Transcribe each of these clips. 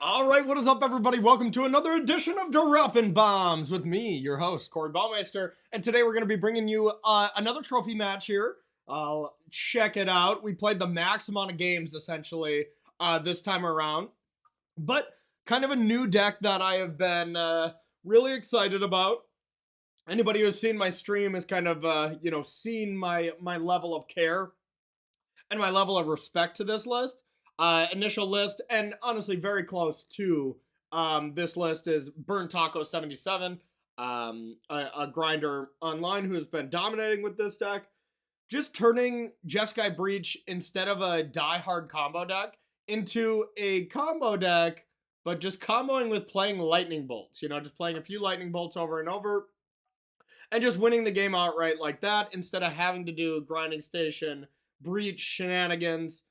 All right, what is up, everybody? Welcome to another edition of Droppin'Baums with me, your host, Corey Baumeister. And today we're going to be bringing you another trophy match here. Check it out. We played the max amount of games, essentially, this time around. But kind of a new deck that I have been really excited about. Anybody who's seen my stream has kind of, seen my level of care and my level of respect to this list. Initial list, and honestly very close to this list, is Burnt Taco 77, a grinder online who has been dominating with this deck. Just turning Jeskai Breach, instead of a die-hard combo deck, into a combo deck, but just comboing with playing lightning bolts. You know, just playing a few lightning bolts over and over, and just winning the game outright like that, instead of having to do grinding station, breach shenanigans.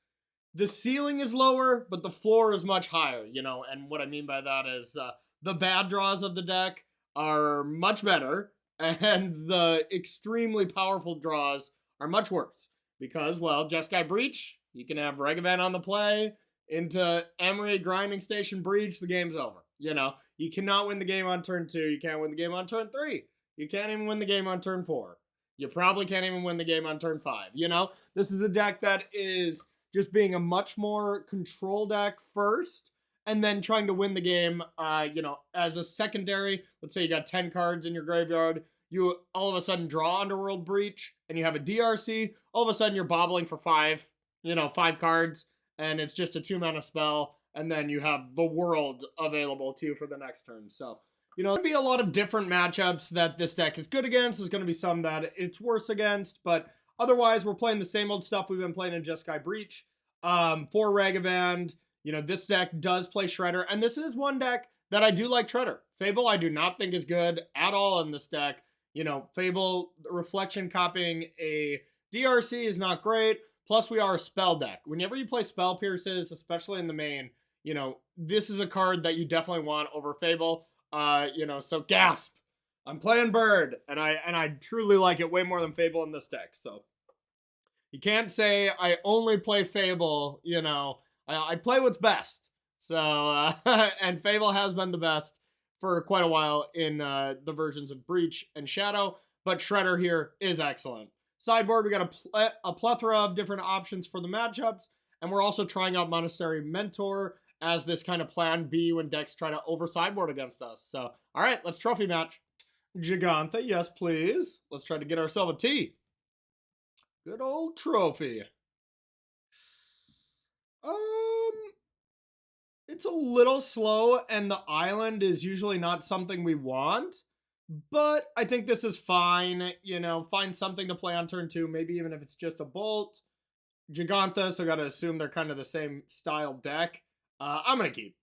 The ceiling is lower, but the floor is much higher, you know, and what I mean by that is the bad draws of the deck are much better, and the extremely powerful draws are much worse. Because, well, Jeskai Breach, you can have Regavan on the play, into Emery Grinding Station Breach, the game's over. You know, you cannot win the game on turn 2, you can't win the game on turn 3, you can't even win the game on turn 4. You probably can't even win the game on turn 5, you know? This is a deck that is just being a much more control deck first, and then trying to win the game, as a secondary. Let's say you got 10 cards in your graveyard, you all of a sudden draw Underworld Breach, and you have a DRC, all of a sudden you're bobbling for 5 cards, and it's just a 2-mana spell, and then you have the world available to you for the next turn. So, there'll be a lot of different matchups that this deck is good against. There's going to be some that it's worse against, but otherwise, we're playing the same old stuff we've been playing in Jeskai Breach. For Ragavan, this deck does play Shredder, and this is one deck that I do like Shredder. Fable, I do not think is good at all in this deck. Fable Reflection copying a DRC is not great. Plus, we are a spell deck. Whenever you play Spell Pierces, especially in the main, this is a card that you definitely want over Fable. So gasp. I'm playing Bird, and I truly like it way more than Fable in this deck. So you can't say I only play Fable. I play what's best. So and Fable has been the best for quite a while in the versions of Breach and Shadow, but Shredder here is excellent. Sideboard, we got a plethora of different options for the matchups, and we're also trying out Monastery Mentor as this kind of plan B when decks try to over sideboard against us. So, all right, let's trophy match. Giganta, yes, please. Let's try to get ourselves a T. Good old trophy. It's a little slow, and the island is usually not something we want, but I think this is fine. Find something to play on turn 2, maybe even if it's just a bolt. Giganta, so gotta assume they're kind of the same style deck. I'm gonna keep.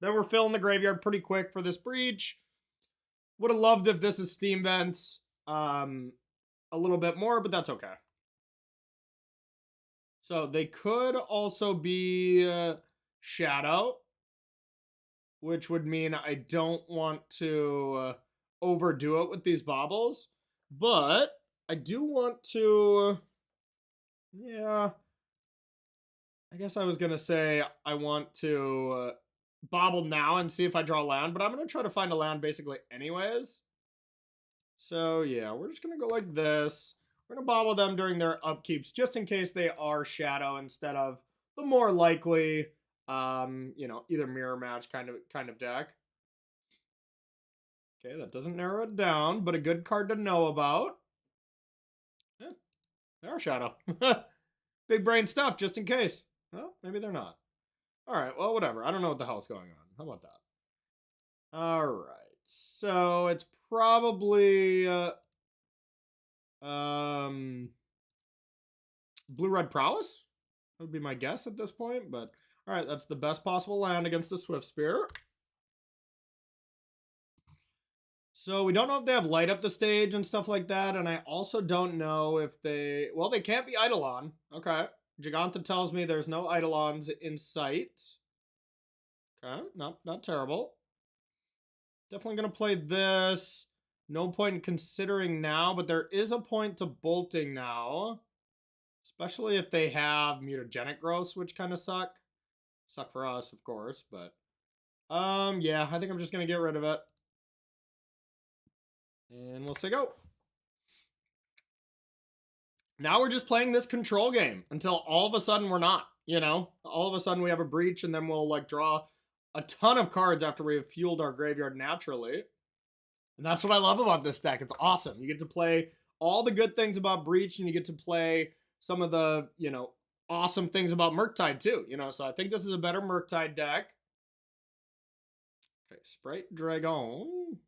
Then we're filling the graveyard pretty quick for this breach. Would have loved if this is Steam Vents a little bit more, but that's okay. So they could also be Shadow, which would mean I don't want to overdo it with these baubles, but I do want to, I guess I was going to say I want to bobble now and see if I draw land, but I'm going to try to find a land basically anyways. So yeah, we're just going to go like this. We're going to bobble them during their upkeeps just in case they are Shadow instead of the more likely, either mirror match kind of deck. Okay, that doesn't narrow it down, but a good card to know about. Yeah, they are Shadow. Big brain stuff, just in case. Well, maybe they're not. All right, well, whatever. I don't know what the hell's going on. How about that? All right, so it's probably Blue-Red Prowess would be my guess at this point, but all right, that's the best possible land against the Swift Spear. So we don't know if they have light up the stage and stuff like that, and I also don't know if they can't be Eidolon. Okay. Giganta tells me there's no Eidolons in sight. Okay, not terrible. Definitely going to play this. No point in considering now, but there is a point to bolting now. Especially if they have mutagenic growths, which kind of suck. Suck for us, of course, but Yeah, I think I'm just gonna get rid of it. And we'll say go. Now we're just playing this control game until all of a sudden we're not, you know? All of a sudden we have a breach and then we'll like draw a ton of cards after we have fueled our graveyard naturally. And that's what I love about this deck. It's awesome. You get to play all the good things about breach and you get to play some of the, you know, awesome things about Murktide too, you know? So I think this is a better Murktide deck. Okay, Sprite Dragon.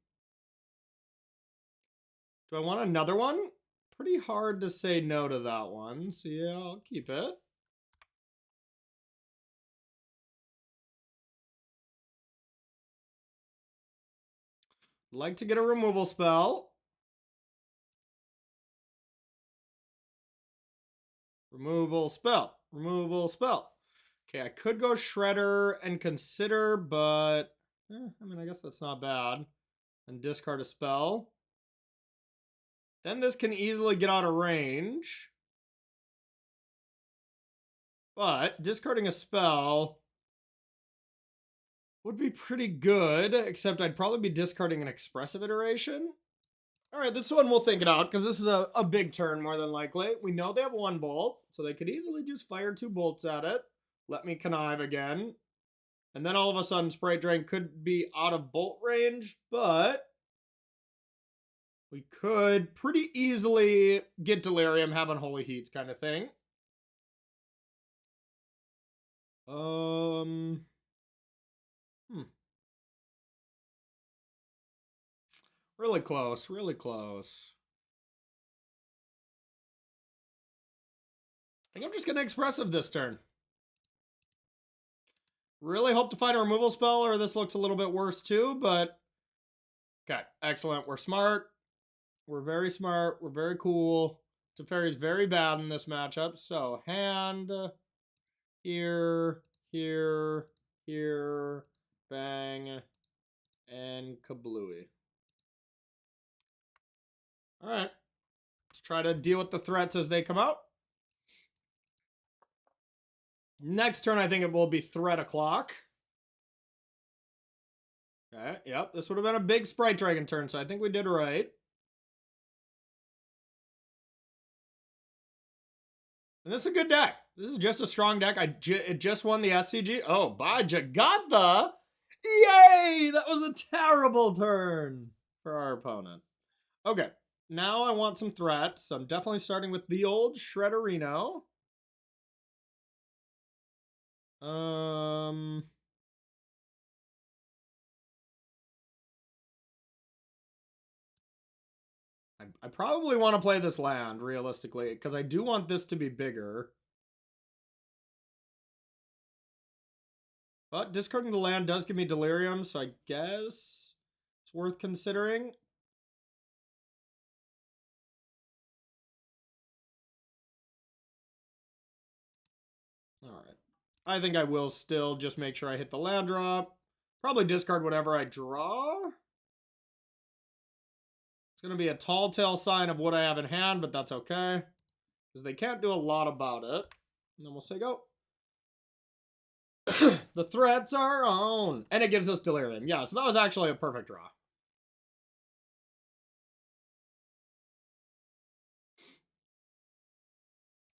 Do I want another one? Pretty hard to say no to that one. So yeah, I'll keep it. Like to get a removal spell. Removal spell. Removal spell. Okay, I could go Shredder and consider, but I mean, I guess that's not bad. And discard a spell. Then this can easily get out of range. But discarding a spell would be pretty good, except I'd probably be discarding an expressive iteration. All right, this one we'll think it out because this is a big turn more than likely. We know they have one bolt, so they could easily just fire 2 bolts at it. Let me connive again. And then all of a sudden, Sprite Drain could be out of bolt range, but we could pretty easily get Delirium, have Unholy Heats kind of thing. Really close, really close. I think I'm just going to Expressive this turn. Really hope to find a removal spell, or this looks a little bit worse too, but okay, excellent. We're smart. We're very smart. We're very cool. Teferi's very bad in this matchup, so hand, here, here, here, bang, and kablooey. All right, let's try to deal with the threats as they come out. Next turn, I think it will be Threat O'Clock. Okay, yep, this would have been a big Sprite Dragon turn, so I think we did right. And this is a good deck. This is just a strong deck. It just won the SCG. Oh, by Jagatha. Yay! That was a terrible turn for our opponent. Okay, now I want some threats. So I'm definitely starting with the old Shredderino. I probably want to play this land, realistically, because I do want this to be bigger. But discarding the land does give me Delirium, so I guess it's worth considering. All right. I think I will still just make sure I hit the land drop. Probably discard whatever I draw. It's going to be a tall tale sign of what I have in hand, but that's okay. Because they can't do a lot about it. And then we'll say go. The threats are on. And it gives us Delirium. Yeah, so that was actually a perfect draw.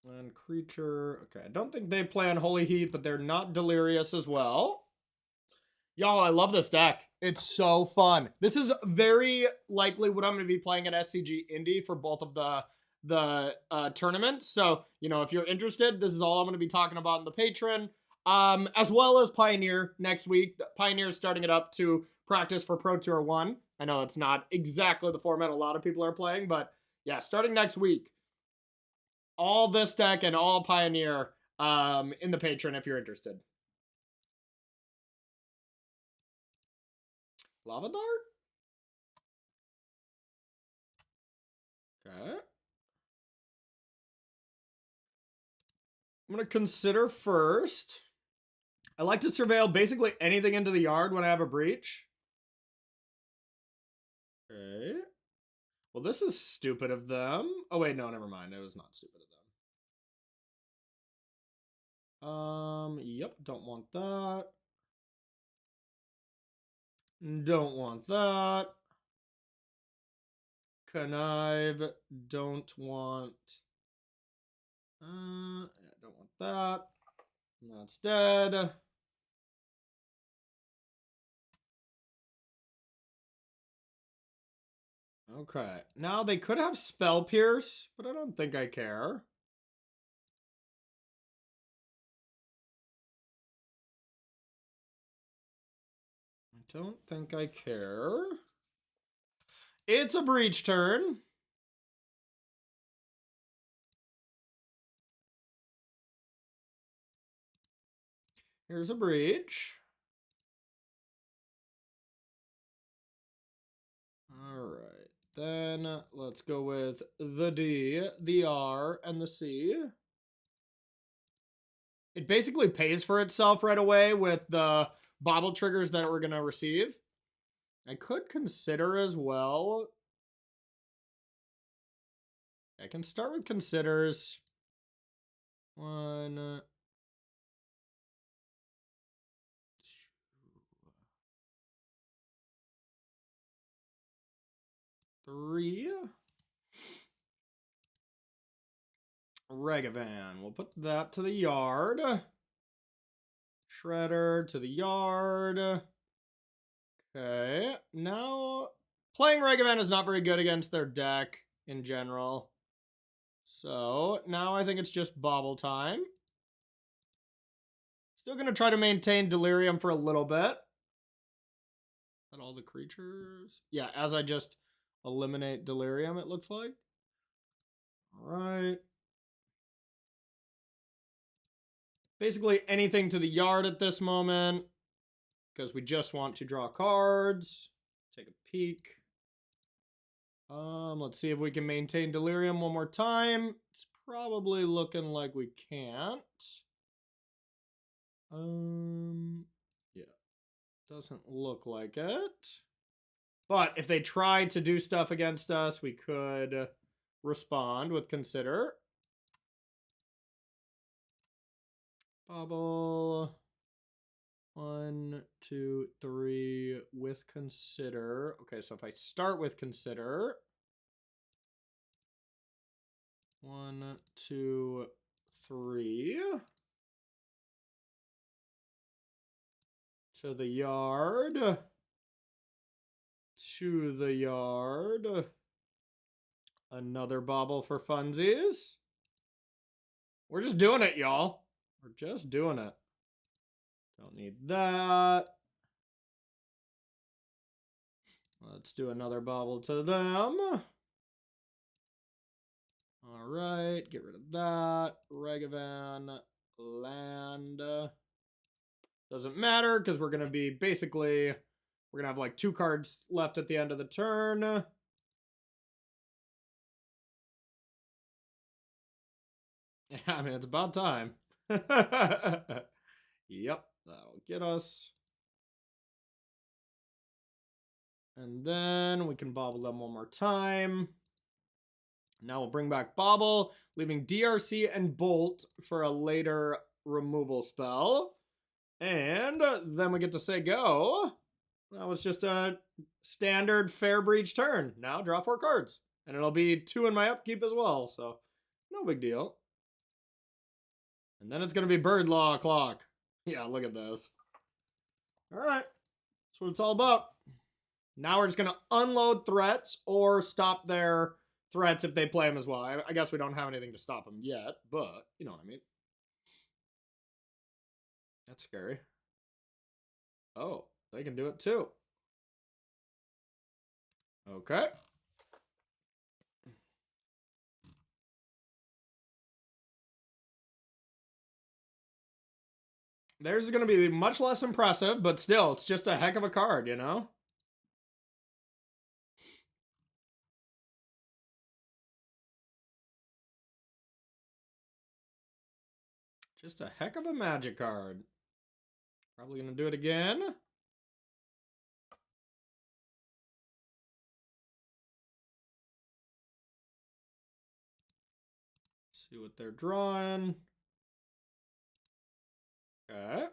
And creature. Okay, I don't think they play Unholy Heat, but they're not Delirious as well. Y'all, I love this deck. It's so fun. This is very likely what I'm going to be playing at SCG Indy for both of the tournaments. So, you know, if you're interested, this is all I'm going to be talking about in the Patreon. As well as Pioneer next week. Pioneer is starting it up to practice for Pro Tour 1. I know it's not exactly the format a lot of people are playing, but yeah, starting next week. All this deck and all Pioneer in the Patreon if you're interested. Lava Dart? Okay. I'm going to consider first. I like to surveil basically anything into the yard when I have a breach. Okay. Well, this is stupid of them. Oh, wait, no, never mind. It was not stupid of them. Yep, don't want that. Don't want that. Connive. Don't want. Yeah, don't want that. That's dead. Okay. Now they could have Spell Pierce, but I don't think I care. I don't think I care. It's a breach turn. Here's a breach. All right. Then let's go with the D, the R, and the C. It basically pays for itself right away with the bobble triggers that we're going to receive. I could consider as well. I can start with considers. 1, 3. Regavan. We'll put that to the yard. Shredder to the yard. Okay. Now, playing Regavan is not very good against their deck in general. So, now I think it's just bobble time. Still going to try to maintain Delirium for a little bit. Is that all the creatures? Yeah, as I just eliminate Delirium, it looks like. All right. Basically anything to the yard at this moment, because we just want to draw cards. Take a peek. Let's see if we can maintain Delirium one more time. It's probably looking like we can't. Yeah, doesn't look like it. But if they try to do stuff against us, we could respond with Consider. Bubble. 1, 2, 3 with Consider. Okay, so if I start with Consider. 1, 2, 3. To the yard. To the yard. Another bobble for funsies. We're just doing it, y'all. We're just doing it. Don't need that. Let's do another bobble to them. All right, get rid of that. Regavan, land. Doesn't matter because we're going to be basically, we're going to have like 2 cards left at the end of the turn. Yeah, I mean, it's about time. Yep, that'll get us. And then we can bobble them one more time. Now we'll bring back Bobble, leaving DRC and Bolt for a later removal spell. And then we get to say go. That was just a standard fair breach turn. Now draw 4 cards. And it'll be 2 in my upkeep as well, so no big deal. And then it's going to be Bird Law Clock. Yeah, look at this. All right. That's what it's all about. Now we're just going to unload threats or stop their threats if they play them as well. I guess we don't have anything to stop them yet, but you know what I mean. That's scary. Oh, they can do it too. Okay. Theirs is going to be much less impressive, but still, it's just a heck of a card, you know? Just a heck of a magic card. Probably going to do it again. See what they're drawing. Okay.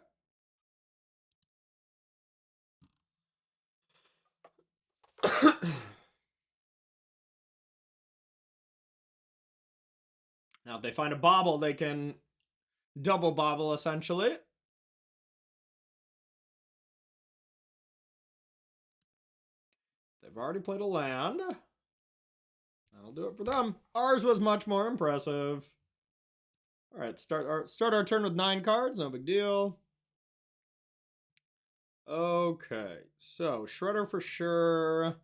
Now, if they find a bobble, they can double bobble, essentially. They've already played a land. That'll do it for them. Ours was much more impressive. All right, start our turn with 9 cards. No big deal. Okay, so Shredder for sure.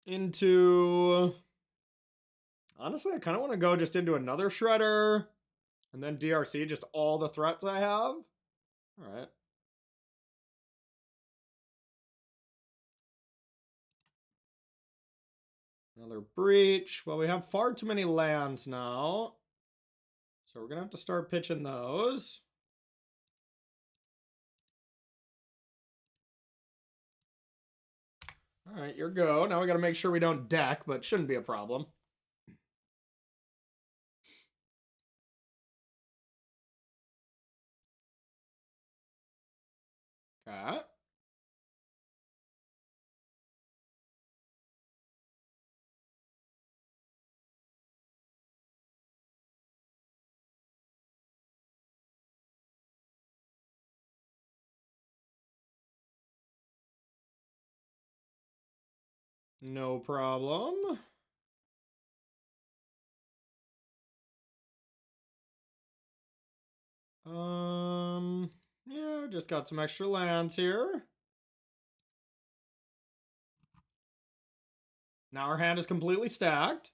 Into... Honestly, I kind of want to go just into another Shredder. And then DRC, just all the threats I have. All right. Another Breach. Well, we have far too many lands now. So we're going to have to start pitching those. All right, your go. Now we got to make sure we don't deck, but shouldn't be a problem. Okay. No problem. Yeah, just got some extra lands here. Now our hand is completely stacked.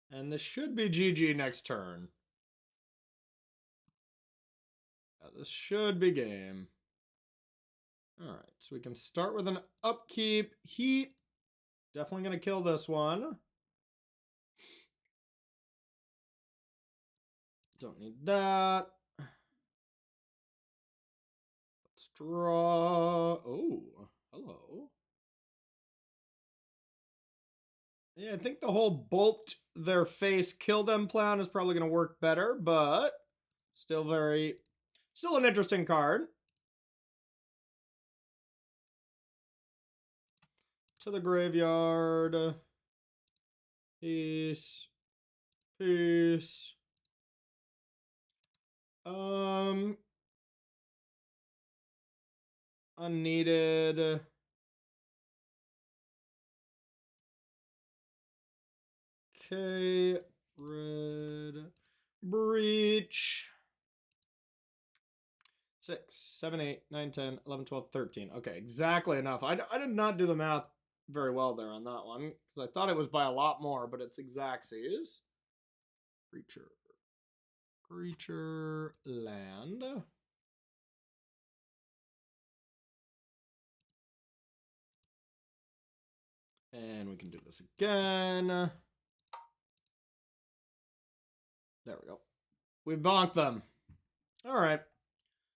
And this should be GG next turn. This should be game. All right, so we can start with an upkeep. Heat. Definitely going to kill this one. Don't need that. Let's draw. Oh, hello. Yeah, I think the whole bolt their face, kill them plan is probably going to work better, but still an interesting card. To the graveyard. Peace. Peace. Unneeded. Okay. Red. Breach. 6, 7, 8, 9, 10, 11, 12, 13. Okay, exactly enough. I did not do the math very well there on that one, because I thought it was by a lot more, but it's exactsies. Creature, land. And we can do this again. There we go. We've bonked them. All right.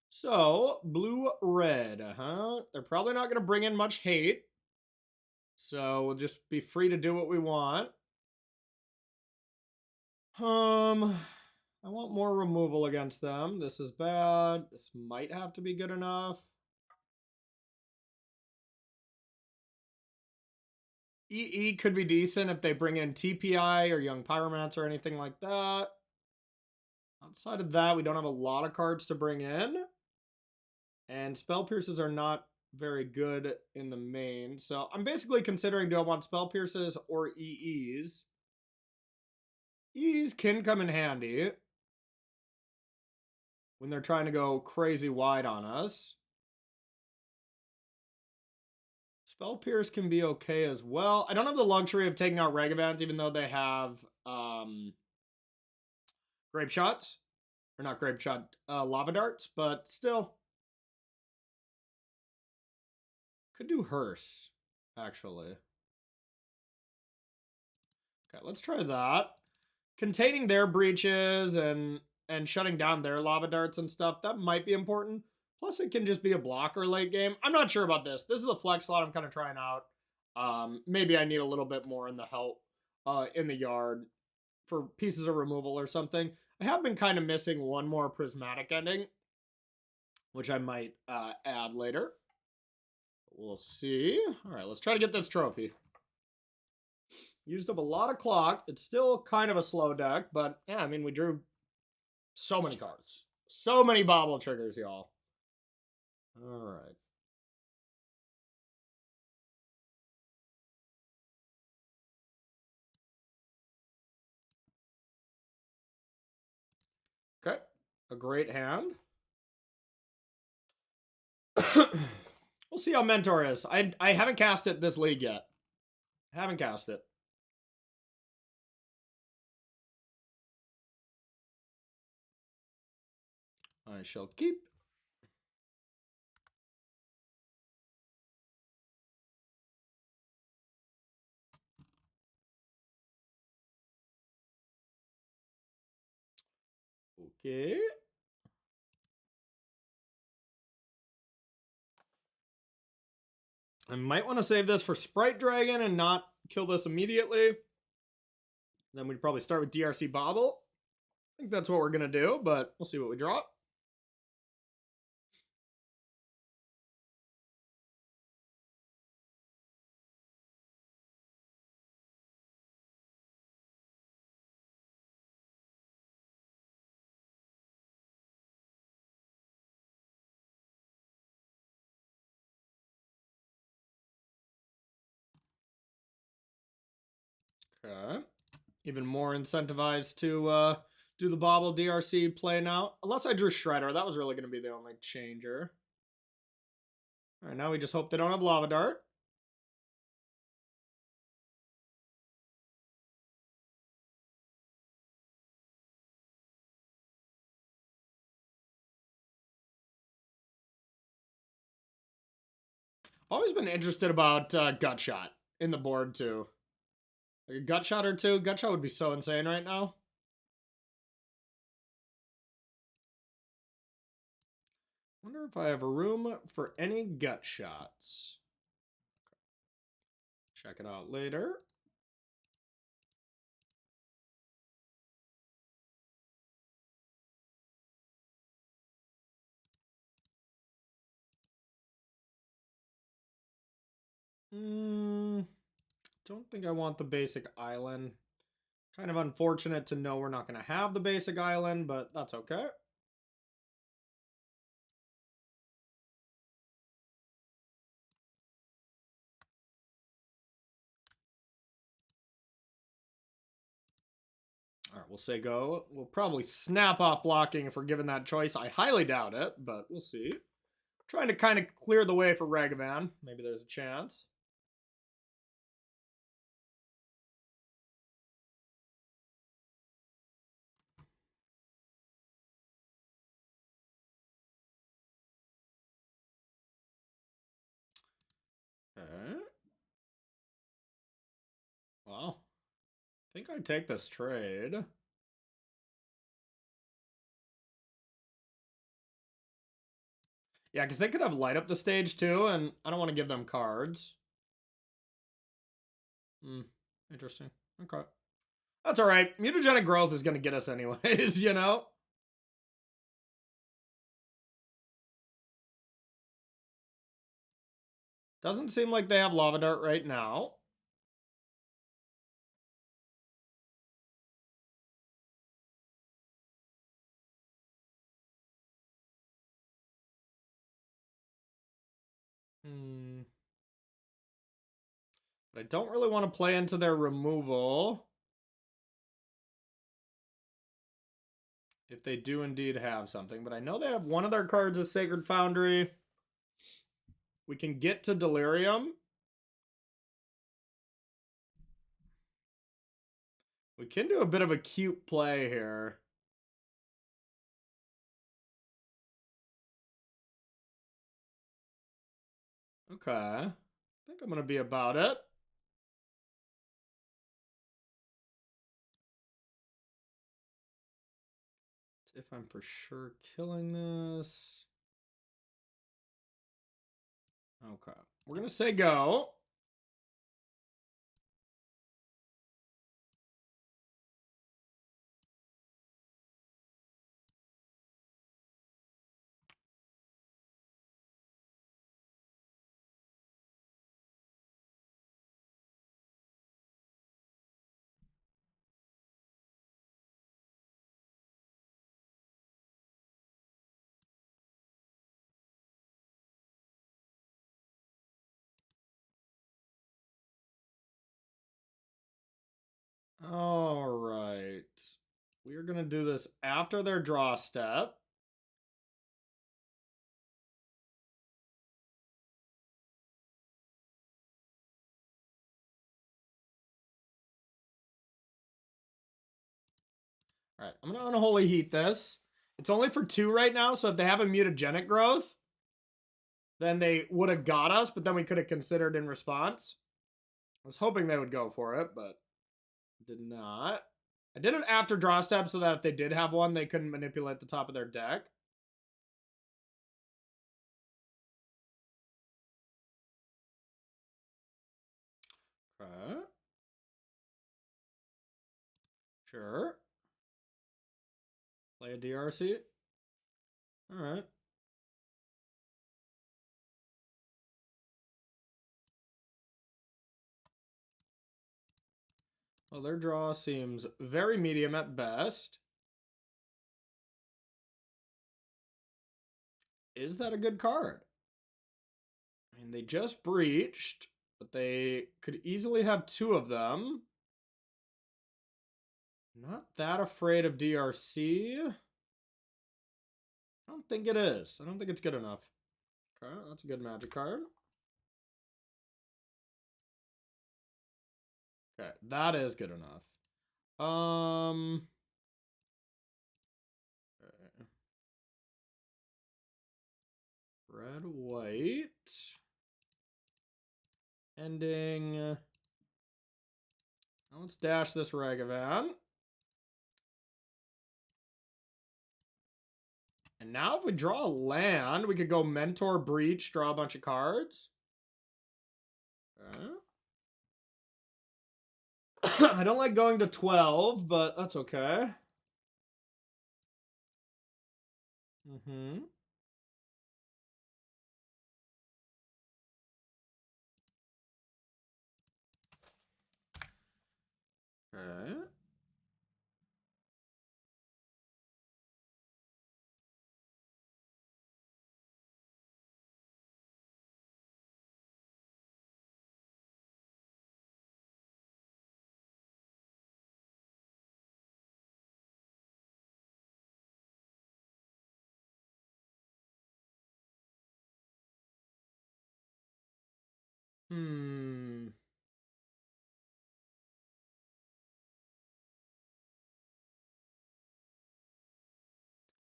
So, blue-red, They're probably not going to bring in much hate. So, we'll just be free to do what we want. I want more removal against them. This is bad. This might have to be good enough. EE could be decent if they bring in TPI or Young Pyromancer or anything like that. Outside of that, we don't have a lot of cards to bring in. And Spell Pierces are not very good in the main. So I'm basically considering, do I want Spell Pierces or EEs? EEs can come in handy when they're trying to go crazy wide on us. Spell Pierce can be okay as well. I don't have the luxury of taking out Regavans, even though they have Grape Shots. Or not Grape Shot, Lava Darts, but still. Could do Hearse, actually. Okay, let's try that. Containing their breaches and shutting down their Lava Darts and stuff, that might be important. Plus, it can just be a blocker late game. I'm not sure about this. This is a flex slot I'm kind of trying out. Maybe I need a little bit more in the help in the yard for pieces of removal or something. I have been kind of missing one more prismatic ending, which I might add later. we'll see. All right, let's try to get this trophy. Used up a lot of clock. It's still kind of a slow deck, but yeah, I mean, we drew so many cards. So many bobble triggers, y'all. All right. Okay. A great hand. We'll see how Mentor is. I haven't cast it this league yet. Haven't cast it. I shall keep. Okay. I might want to save this for Sprite Dragon and not kill this immediately. Then we'd probably start with DRC Bobble. I think that's what we're going to do, but we'll see what we draw. Okay. Even more incentivized to do the Bobble DRC play now. Unless I drew Shredder. That was really going to be the only changer. All right, now we just hope they don't have Lava Dart. Always been interested about Gut Shot in the board, too. Like a Gut Shot or two. Gut Shot would be so insane right now. Wonder if I have a room for any Gut Shots. Check it out later. Don't think I want the basic island. Kind of unfortunate to know we're not going to have the basic island, but that's okay. All right, we'll say go. We'll probably snap off blocking if we're given that choice. I highly doubt it, but we'll see. Trying to kind of clear the way for Ragavan. Maybe there's a chance. Okay. Well, I think I'd take this trade. Yeah, because they could have light up the stage too, and I don't want to give them cards. Interesting. Okay. That's all right. Mutagenic growth is going to get us anyways, you know? Doesn't seem like they have Lava Dart right now. But I don't really want to play into their removal. If they do indeed have something. But I know they have one of their cards as Sacred Foundry. We can get to Delirium. We can do a bit of a cute play here. Okay. I think I'm going to be about it. If I'm for sure killing this. Okay. We're going to say go. you're going to do this after their draw step. All right, I'm going to unholy heat this. It's only for 2 right now, so if they have a mutagenic growth, then they would have got us, but then we could have considered in response. I was hoping they would go for it, but did not. I did it after draw step so that if they did have one, they couldn't manipulate the top of their deck. Okay. Sure. Play a DRC. All right. Well, their draw seems very medium at best. Is that a good card? I mean, they just breached, but they could easily have 2 of them. Not that afraid of DRC. I don't think it is. I don't think it's good enough. Okay, that's a good magic card. Okay, that is good enough. Okay. Red, white. Ending. Now let's dash this Ragavan. And now if we draw a land, we could go Mentor, Breach, draw a bunch of cards. Okay. I don't like going to 12, but that's okay. Mm-hmm. Okay.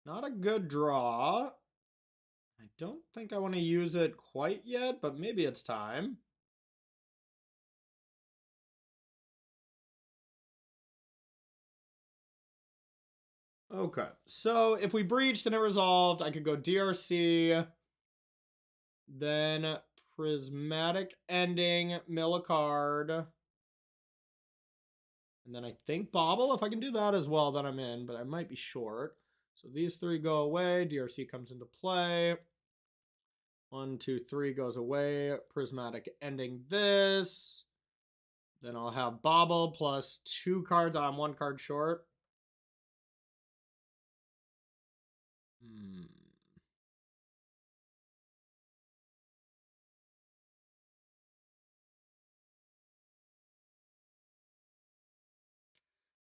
Not a good draw. I don't think I want to use it quite yet, but maybe it's time. Okay, so if we breached and it resolved, I could go DRC, then Prismatic Ending, mill a card, and then I think Bobble. If I can do that as well, then I'm in, but I might be short. So these 3 go away, DRC comes into play. 1, 2, 3 goes away, Prismatic Ending this. Then I'll have Bobble plus 2 cards. I'm 1 card short.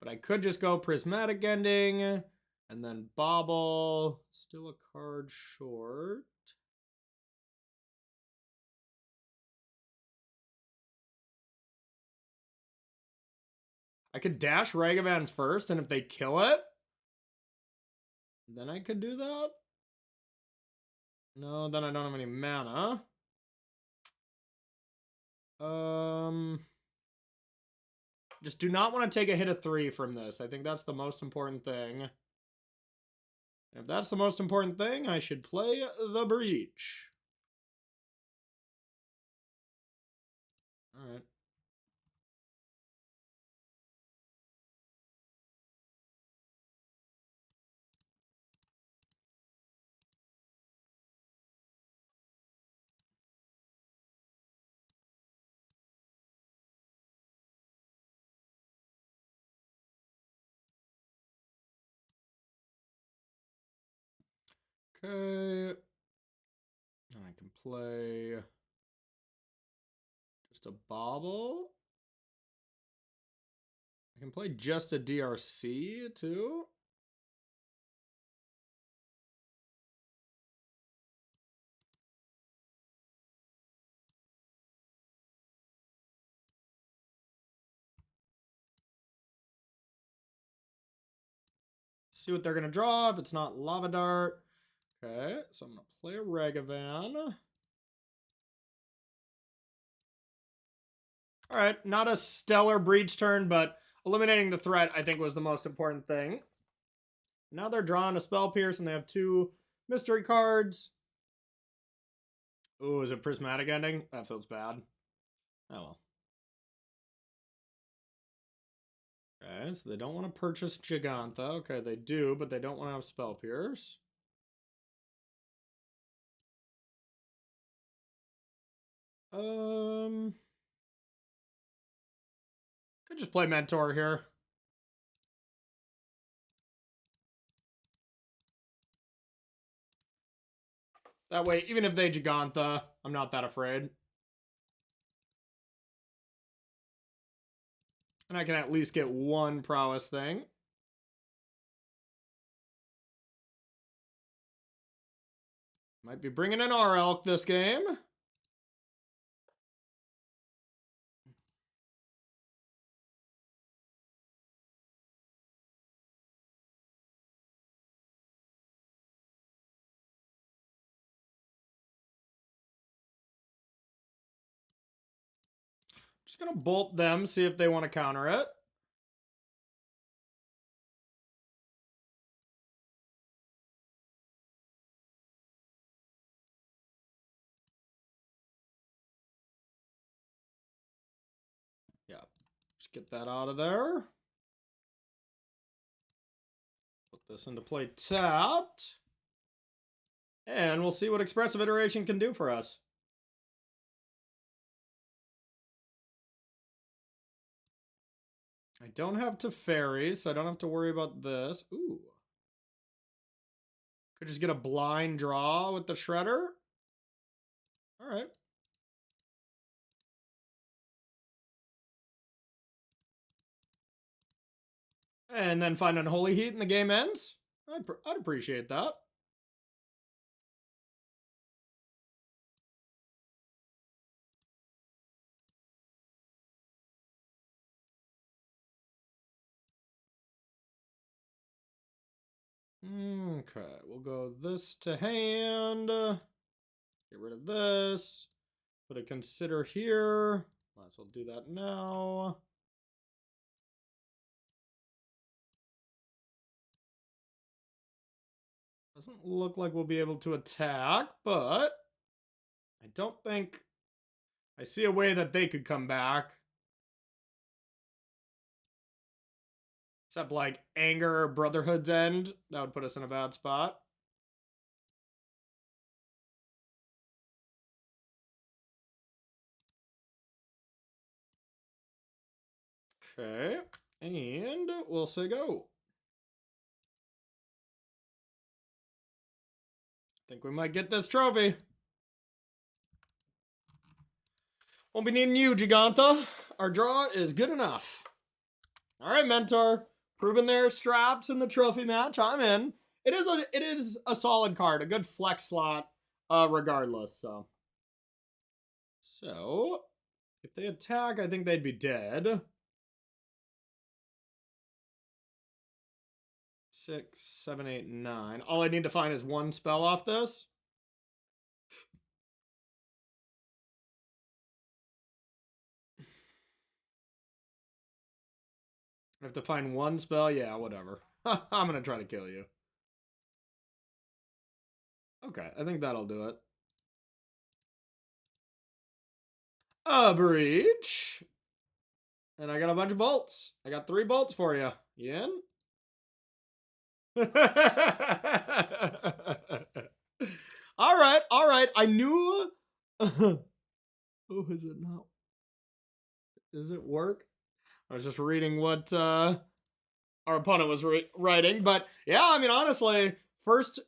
But I could just go Prismatic Ending and then Bobble. Still a card short. I could dash Ragavan first, and if they kill it, then I could do that. No, then I don't have any mana. Just do not want to take a hit of 3 from this. I think that's the most important thing. If that's the most important thing, I should play the Breach. Alright. Okay. And I can play just a Bobble. I can play just a DRC too. See what they're going to draw. If it's not Lava Dart. Okay, so I'm going to play a Ragavan. All right, not a stellar breach turn, but eliminating the threat, I think, was the most important thing. Now they're drawing a Spell Pierce, and they have 2 mystery cards. Ooh, is it Prismatic Ending? That feels bad. Oh, well. Okay, so they don't want to purchase Gigantha. Okay, they do, but they don't want to have Spell Pierce. Could just play Mentor here. That way, even if they Gigantha, I'm not that afraid. And I can at least get 1 prowess thing. Might be bringing in our elk this game. Just gonna bolt them, see if they want to counter it. Yeah, just get that out of there. Put this into play tapped. And we'll see what Expressive Iteration can do for us. I don't have Teferi, so I don't have to worry about this. Ooh. Could just get a blind draw with the Shredder. All right. And then find Unholy Heat and the game ends. I'd appreciate that. Okay, we'll go this to hand. Get rid of this. Put a Consider here. Might as well do that now. Doesn't look like we'll be able to attack, but I don't think I see a way that they could come back. Except like Anger or Brotherhood's End. That would put us in a bad spot. Okay. And we'll say go. Think we might get this trophy. Won't be needing you, Gigantha. Our draw is good enough. All right, Mentor. Proving their straps in the trophy match. I'm in. It is a solid card, a good flex slot, regardless. So if they attack, I think they'd be dead. 6, 7, 8, 9. All I need to find is 1 spell off this. I have to find 1 spell? Yeah, whatever. I'm going to try to kill you. Okay, I think that'll do it. A breach. And I got a bunch of bolts. I got 3 bolts for you. You in? All right. I knew. Oh, is it not? Does it work? I was just reading what our opponent was writing, but yeah, I mean, honestly, first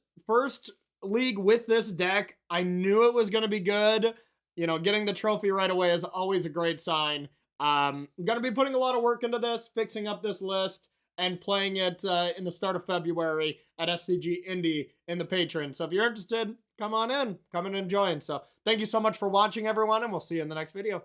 league with this deck, I knew it was going to be good. You know, getting the trophy right away is always a great sign. I'm going to be putting a lot of work into this, fixing up this list, and playing it in the start of February at SCG Indie in the Patreon. So if you're interested, come on in and join. So thank you so much for watching, everyone, and we'll see you in the next video.